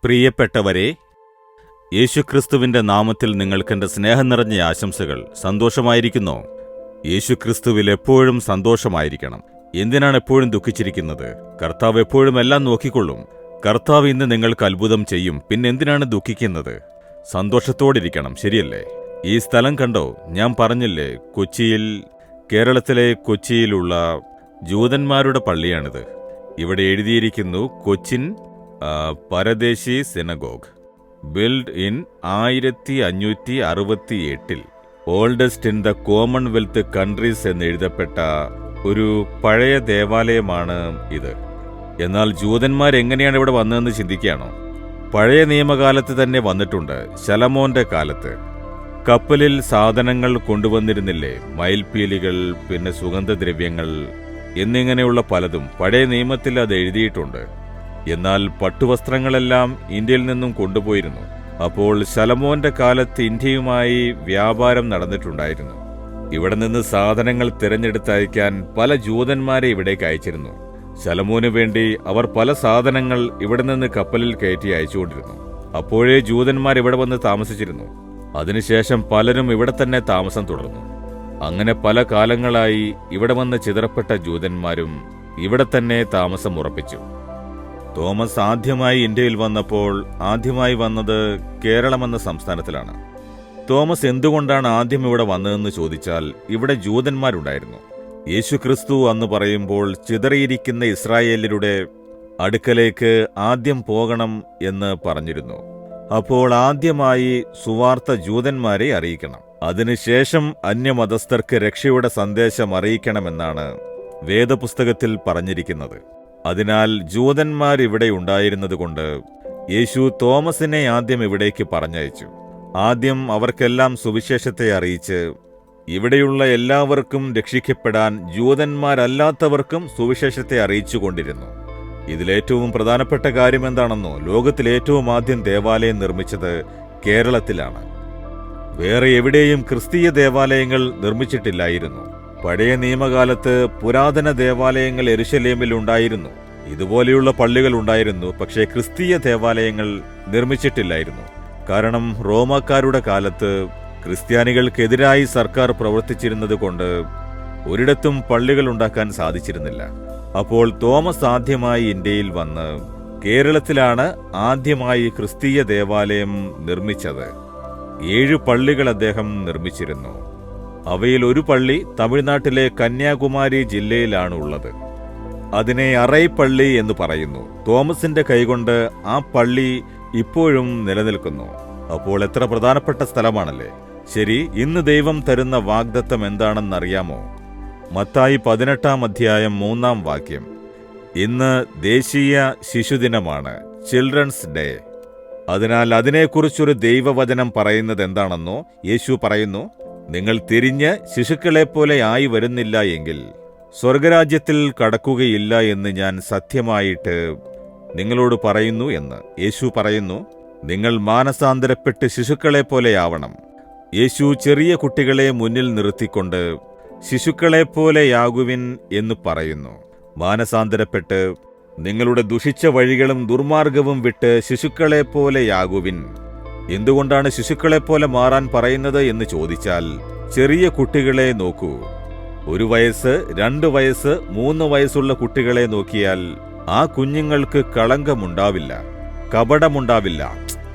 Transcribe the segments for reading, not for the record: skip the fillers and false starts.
പ്രിയപ്പെട്ടവരെ, യേശുക്രിസ്തുവിന്റെ നാമത്തിൽ നിങ്ങൾക്കെന്റെ സ്നേഹം നിറഞ്ഞ ആശംസകൾ. സന്തോഷമായിരിക്കുന്നോ? യേശുക്രിസ്തുവിൽ എപ്പോഴും സന്തോഷമായിരിക്കണം. എന്തിനാണ് എപ്പോഴും ദുഃഖിച്ചിരിക്കുന്നത്? കർത്താവ് എപ്പോഴും എല്ലാം നോക്കിക്കൊള്ളും. കർത്താവ് ഇന്ന് നിങ്ങൾക്ക് അത്ഭുതം ചെയ്യും. പിന്നെന്തിനാണ് ദുഃഖിക്കുന്നത്? സന്തോഷത്തോടിരിക്കണം, ശരിയല്ലേ? ഈ സ്ഥലം കണ്ടോ? ഞാൻ പറഞ്ഞില്ലേ, കേരളത്തിലെ കൊച്ചിയിലുള്ള ജൂതന്മാരുടെ പള്ളിയാണിത്. ഇവിടെ എഴുതിയിരിക്കുന്നു, Cochin Paradesi synagogue, build in 1568, oldest in the commonwealth countries എന്നെഴുതപ്പെട്ട ഒരു പഴയ ദേവാലയമാണ് ഇത്. എന്നാൽ ജൂതന്മാരെങ്ങനെയാണ് ഇവിടെ വന്നതെന്ന് ചിന്തിക്കുകയാണോ? പഴയ നിയമകാലത്ത് തന്നെ വന്നിട്ടുണ്ട്. ശലോമോന്റെ കാലത്ത് കപ്പലിൽ സാധനങ്ങൾ കൊണ്ടുവന്നിരുന്നില്ലേ? മയിൽപ്പീലികൾ, പിന്നെ സുഗന്ധദ്രവ്യങ്ങൾ എന്നിങ്ങനെയുള്ള പലതും പഴയ നിയമത്തിൽ അത് എഴുതിയിട്ടുണ്ട്. എന്നാൽ പട്ടുവസ്ത്രങ്ങളെല്ലാം ഇന്ത്യയിൽ നിന്നും കൊണ്ടുപോയിരുന്നു. അപ്പോൾ ശലോമോന്റെ കാലത്ത് ഇന്ത്യയുമായി വ്യാപാരം നടന്നിട്ടുണ്ടായിരുന്നു. ഇവിടെ നിന്ന് സാധനങ്ങൾ തിരഞ്ഞെടുത്തയക്കാൻ പല ജൂതന്മാരെ ഇവിടേക്ക് അയച്ചിരുന്നു. ശലോമോനു വേണ്ടി അവർ പല സാധനങ്ങൾ ഇവിടെ നിന്ന് കപ്പലിൽ കയറ്റി അയച്ചുകൊണ്ടിരുന്നു. അപ്പോഴേ ജൂതന്മാർ ഇവിടെ വന്ന് താമസിച്ചിരുന്നു. അതിനുശേഷം പലരും ഇവിടെ തന്നെ താമസം തുടർന്നു. അങ്ങനെ പല കാലങ്ങളായി ഇവിടെ വന്ന് ചിതറപ്പെട്ട ജൂതന്മാരും ഇവിടെ തന്നെ താമസം ഉറപ്പിച്ചു. തോമസ് ആദ്യമായി ഇന്ത്യയിൽ വന്നപ്പോൾ ആദ്യമായി വന്നത് കേരളമെന്ന സംസ്ഥാനത്തിലാണ്. തോമസ് എന്തുകൊണ്ടാണ് ആദ്യം ഇവിടെ വന്നതെന്ന് ചോദിച്ചാൽ, ഇവിടെ ജൂതന്മാരുണ്ടായിരുന്നു. യേശുക്രിസ്തു അന്ന് പറയുമ്പോൾ ചിതറിയിരിക്കുന്ന ഇസ്രായേല്യരുടെ അടുക്കലേക്ക് ആദ്യം പോകണം എന്ന് പറഞ്ഞിരുന്നു. അപ്പോൾ ആദ്യമായി സുവാർത്ത ജൂതന്മാരെ അറിയിക്കണം. അതിനുശേഷം അന്യമതസ്ഥർക്ക് രക്ഷയുടെ സന്ദേശം അറിയിക്കണമെന്നാണ് വേദപുസ്തകത്തിൽ പറഞ്ഞിരിക്കുന്നത്. അതിനാൽ ജൂതന്മാർ ഇവിടെ ഉണ്ടായിരുന്നതുകൊണ്ട് യേശു തോമസിനെ ആദ്യം ഇവിടേക്ക് പറഞ്ഞയച്ചു. ആദ്യം അവർക്കെല്ലാം സുവിശേഷത്തെ അറിയിച്ച് ഇവിടെയുള്ള എല്ലാവർക്കും രക്ഷിക്കപ്പെടാൻ ജൂതന്മാരല്ലാത്തവർക്കും സുവിശേഷത്തെ അറിയിച്ചുകൊണ്ടിരുന്നു. ഇതിലേറ്റവും പ്രധാനപ്പെട്ട കാര്യം എന്താണെന്നോ? ലോകത്തിലേറ്റവും ആദ്യം ദേവാലയം നിർമ്മിച്ചത് കേരളത്തിലാണ്. വേറെ എവിടെയും ക്രിസ്തീയ ദേവാലയങ്ങൾ നിർമ്മിച്ചിട്ടില്ലായിരുന്നു. പഴയ നിയമകാലത്ത് പുരാതന ദേവാലയങ്ങൾ യെരുശലേമിൽ ഉണ്ടായിരുന്നു. ഇതുപോലെയുള്ള പള്ളികൾ ഉണ്ടായിരുന്നു. പക്ഷേ ക്രിസ്തീയ ദേവാലയങ്ങൾ നിർമ്മിച്ചിട്ടില്ലായിരുന്നു. കാരണം റോമാക്കാരുടെ കാലത്ത് ക്രിസ്ത്യാനികൾക്കെതിരായി സർക്കാർ പ്രവർത്തിച്ചിരുന്നത് കൊണ്ട് ഒരിടത്തും പള്ളികൾ ഉണ്ടാക്കാൻ സാധിച്ചിരുന്നില്ല. അപ്പോൾ തോമസ് ആദ്യമായി ഇന്ത്യയിൽ വന്ന് കേരളത്തിലാണ് ആദ്യമായി ക്രിസ്തീയ ദേവാലയം നിർമ്മിച്ചത്. 7 പള്ളികൾ അദ്ദേഹം നിർമ്മിച്ചിരുന്നു. അവയിൽ ഒരു പള്ളി തമിഴ്നാട്ടിലെ കന്യാകുമാരി ജില്ലയിലാണ് ഉള്ളത്. അതിനെ അറൈപ്പള്ളി എന്ന് പറയുന്നു. തോമസിന്റെ കൈകൊണ്ട് ആ പള്ളി ഇപ്പോഴും നിലനിൽക്കുന്നു. അപ്പോൾ എത്ര പ്രധാനപ്പെട്ട സ്ഥലമാണല്ലേ? ശരി, ഇന്ന് ദൈവം തരുന്ന വാഗ്ദത്തം എന്താണെന്നറിയാമോ? മത്തായി 18:3 ഇന്ന് ദേശീയ ശിശുദിനമാണ്, ചിൽഡ്രൻസ് ഡേ. അതിനാൽ അതിനെക്കുറിച്ചൊരു ദൈവവചനം പറയുന്നത് എന്താണെന്നോ? യേശു പറയുന്നു, നിങ്ങൾ തിരിഞ്ഞ് ശിശുക്കളെപ്പോലെ ആയി വരുന്നില്ല എങ്കിൽ സ്വർഗരാജ്യത്തിൽ കടക്കുകയില്ല എന്ന് ഞാൻ സത്യമായിട്ട് നിങ്ങളോട് പറയുന്നു എന്ന്. യേശു പറയുന്നു, നിങ്ങൾ മാനസാന്തരപ്പെട്ട് ശിശുക്കളെപ്പോലെയാവണം. യേശു ചെറിയ കുട്ടികളെ മുന്നിൽ നിർത്തിക്കൊണ്ട് ശിശുക്കളെപ്പോലെയാകുവിൻ എന്ന് പറയുന്നു. മാനസാന്തരപ്പെട്ട് നിങ്ങളുടെ ദുഷിച്ച വഴികളും ദുർമാർഗവും വിട്ട് ശിശുക്കളെപ്പോലെയാകുവിൻ. എന്തുകൊണ്ടാണ് ശിശുക്കളെപ്പോലെ മാറാൻ പറയുന്നത് എന്ന് ചോദിച്ചാൽ, ചെറിയ കുട്ടികളെ നോക്കൂ. 1 വയസ്സ്, 2 വയസ്സ്, 3 വയസ്സുള്ള കുട്ടികളെ നോക്കിയാൽ ആ കുഞ്ഞുങ്ങൾക്ക് കളങ്കമുണ്ടാവില്ല, കപടമുണ്ടാവില്ല.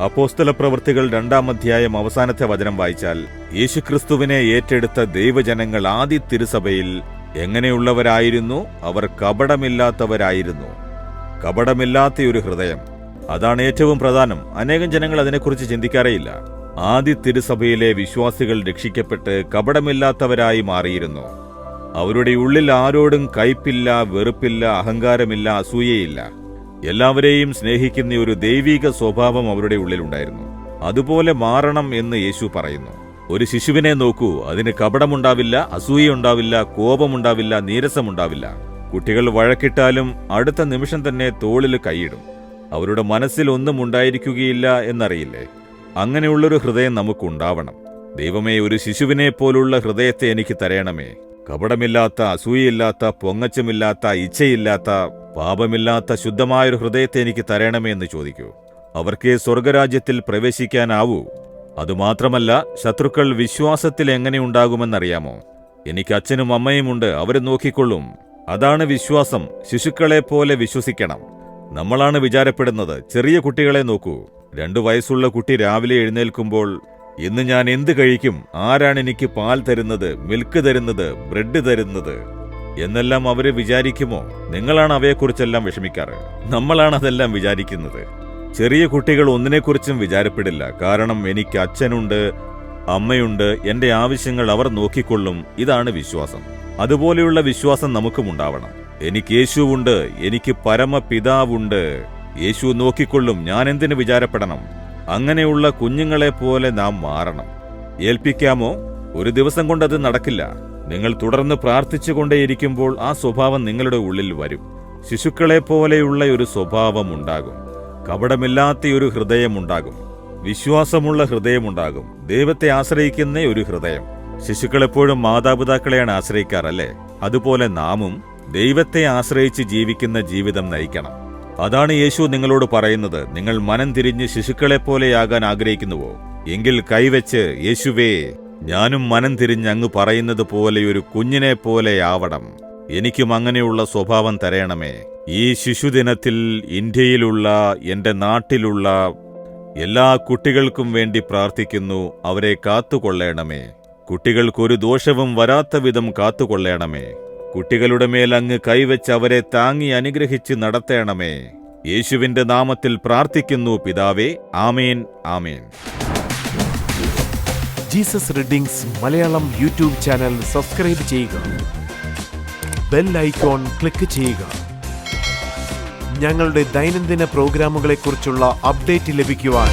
അപ്പോസ്തലപ്രവൃത്തികൾ 2-ാം അവസാനത്തെ വചനം വായിച്ചാൽ, യേശുക്രിസ്തുവിനെ ഏറ്റെടുത്ത ദൈവജനങ്ങൾ ആദി തിരുസഭയിൽ എങ്ങനെയുള്ളവരായിരുന്നു? അവർ കപടമില്ലാത്തവരായിരുന്നു. കപടമില്ലാത്തയൊരു ഹൃദയം, അതാണ് ഏറ്റവും പ്രധാനം. അനേകം ജനങ്ങൾ അതിനെക്കുറിച്ച് ചിന്തിക്കാറേയില്ല. ആദി തിരുസഭയിലെ വിശ്വാസികൾ രക്ഷിക്കപ്പെട്ട് കപടമില്ലാത്തവരായി മാറിയിരുന്നു. അവരുടെ ഉള്ളിൽ ആരോടും കയ്പില്ല, വെറുപ്പില്ല, അഹങ്കാരമില്ല, അസൂയയില്ല. എല്ലാവരെയും സ്നേഹിക്കുന്ന ഒരു ദൈവിക സ്വഭാവം അവരുടെ ഉള്ളിലുണ്ടായിരുന്നു. അതുപോലെ മാറണം എന്ന് യേശു പറയുന്നു. ഒരു ശിശുവിനെ നോക്കൂ, അതിന് കപടമുണ്ടാവില്ല, അസൂയയുണ്ടാവില്ല, കോപമുണ്ടാവില്ല, നീരസമുണ്ടാവില്ല. കുട്ടികൾ വഴക്കിട്ടാലും അടുത്ത നിമിഷം തന്നെ തോളിൽ കൈയിടും. അവരുടെ മനസ്സിൽ ഒന്നും ഉണ്ടായിരിക്കുകയില്ല എന്നറിയില്ലേ? അങ്ങനെയുള്ളൊരു ഹൃദയം നമുക്കുണ്ടാവണം. ദൈവമേ, ഒരു ശിശുവിനെ പോലുള്ള ഹൃദയത്തെ എനിക്ക് തരയണമേ. കപടമില്ലാത്ത, അസൂയയില്ലാത്ത, പൊങ്ങച്ചമില്ലാത്ത, ഇച്ഛയില്ലാത്ത, പാപമില്ലാത്ത ശുദ്ധമായൊരു ഹൃദയത്തെ എനിക്ക് തരണമേ എന്ന് ചോദിക്കൂ. അവർക്കേ സ്വർഗരാജ്യത്തിൽ പ്രവേശിക്കാനാവൂ. അതുമാത്രമല്ല, ശത്രുക്കൾ വിശ്വാസത്തിൽ എങ്ങനെയുണ്ടാകുമെന്നറിയാമോ? എനിക്ക് അച്ഛനും അമ്മയുമുണ്ട്, അവരെ നോക്കിക്കൊള്ളും. അതാണ് വിശ്വാസം. ശിശുക്കളെപ്പോലെ വിശ്വസിക്കണം. നമ്മളാണ് വിചാരപ്പെടുന്നത്, ചെറിയ കുട്ടികളെ നോക്കൂ. 2 വയസ്സുള്ള കുട്ടി രാവിലെ എഴുന്നേൽക്കുമ്പോൾ, ഇന്ന് ഞാൻ എന്ത് കഴിക്കും, ആരാണ് എനിക്ക് പാൽ തരുന്നത്, മിൽക്ക് തരുന്നത്, ബ്രെഡ് തരുന്നത് എന്നെല്ലാം അവര് വിചാരിക്കുമോ? നിങ്ങളാണ് അവയെക്കുറിച്ചെല്ലാം വിഷമിക്കാറ്. നമ്മളാണ് അതെല്ലാം വിചാരിക്കുന്നത്. ചെറിയ കുട്ടികൾ ഒന്നിനെക്കുറിച്ചും വിചാരപ്പെടില്ല. കാരണം എനിക്ക് അച്ഛനുണ്ട്, അമ്മയുണ്ട്, എന്റെ ആവശ്യങ്ങൾ അവർ നോക്കിക്കൊള്ളും. ഇതാണ് വിശ്വാസം. അതുപോലെയുള്ള വിശ്വാസം നമുക്കും ഉണ്ടാവണം. എനിക്ക് യേശുവുണ്ട്, എനിക്ക് പരമപിതാവുണ്ട്, യേശു നോക്കിക്കൊള്ളും, ഞാൻ എന്തിനു വിചാരപ്പെടണം? അങ്ങനെയുള്ള കുഞ്ഞുങ്ങളെപ്പോലെ നാം മാറണം. ഏൽപ്പിക്കാമോ? ഒരു ദിവസം കൊണ്ടത് നടക്കില്ല. നിങ്ങൾ തുടർന്ന് പ്രാർത്ഥിച്ചുകൊണ്ടേയിരിക്കുമ്പോൾ ആ സ്വഭാവം നിങ്ങളുടെ ഉള്ളിൽ വരും. ശിശുക്കളെപ്പോലെയുള്ള ഒരു സ്വഭാവം ഉണ്ടാകും. കപടമില്ലാത്ത ഒരു ഹൃദയമുണ്ടാകും. വിശ്വാസമുള്ള ഹൃദയമുണ്ടാകും. ദൈവത്തെ ആശ്രയിക്കുന്ന ഒരു ഹൃദയം. ശിശുക്കളെപ്പോഴും മാതാപിതാക്കളെയാണ് ആശ്രയിക്കാറല്ലേ? അതുപോലെ നാമും ദൈവത്തെ ആശ്രയിച്ച് ജീവിക്കുന്ന ജീവിതം നയിക്കണം. അതാണ് യേശു നിങ്ങളോട് പറയുന്നത്. നിങ്ങൾ മനം തിരിഞ്ഞ് ശിശുക്കളെപ്പോലെയാകാൻ ആഗ്രഹിക്കുന്നുവോ? എങ്കിൽ കൈവച്ച്, യേശുവേ, ഞാനും മനം തിരിഞ്ഞ് അങ്ങ് പറയുന്നത് പോലെ ഒരു കുഞ്ഞിനെ പോലെയാവണം. എനിക്കും അങ്ങനെയുള്ള സ്വഭാവം തരയണമേ. ഈ ശിശുദിനത്തിൽ ഇന്ത്യയിലുള്ള, എന്റെ നാട്ടിലുള്ള എല്ലാ കുട്ടികൾക്കും വേണ്ടി പ്രാർത്ഥിക്കുന്നു. അവരെ കാത്തുകൊള്ളണമേ. കുട്ടികൾക്കൊരു ദോഷവും വരാത്ത വിധം കാത്തുകൊള്ളണമേ. കുട്ടികളുടെ മേൽ അങ്ങ് കൈവച്ച് അവരെ താങ്ങി അനുഗ്രഹിച്ച് നടത്തണമേ. യേശുവിന്റെ നാമത്തിൽ പ്രാർത്ഥിക്കുന്നു പിതാവേ. Amen, amen. Jesus readings Malayalam YouTube channel subscribe ചെയ്യുക. ബെൽ ഐക്കോൺ ക്ലിക്ക് ചെയ്യുക. ഞങ്ങളുടെ ദൈനംദിന പ്രോഗ്രാമുകളെക്കുറിച്ചുള്ള അപ്ഡേറ്റ് ലഭിക്കുവാൻ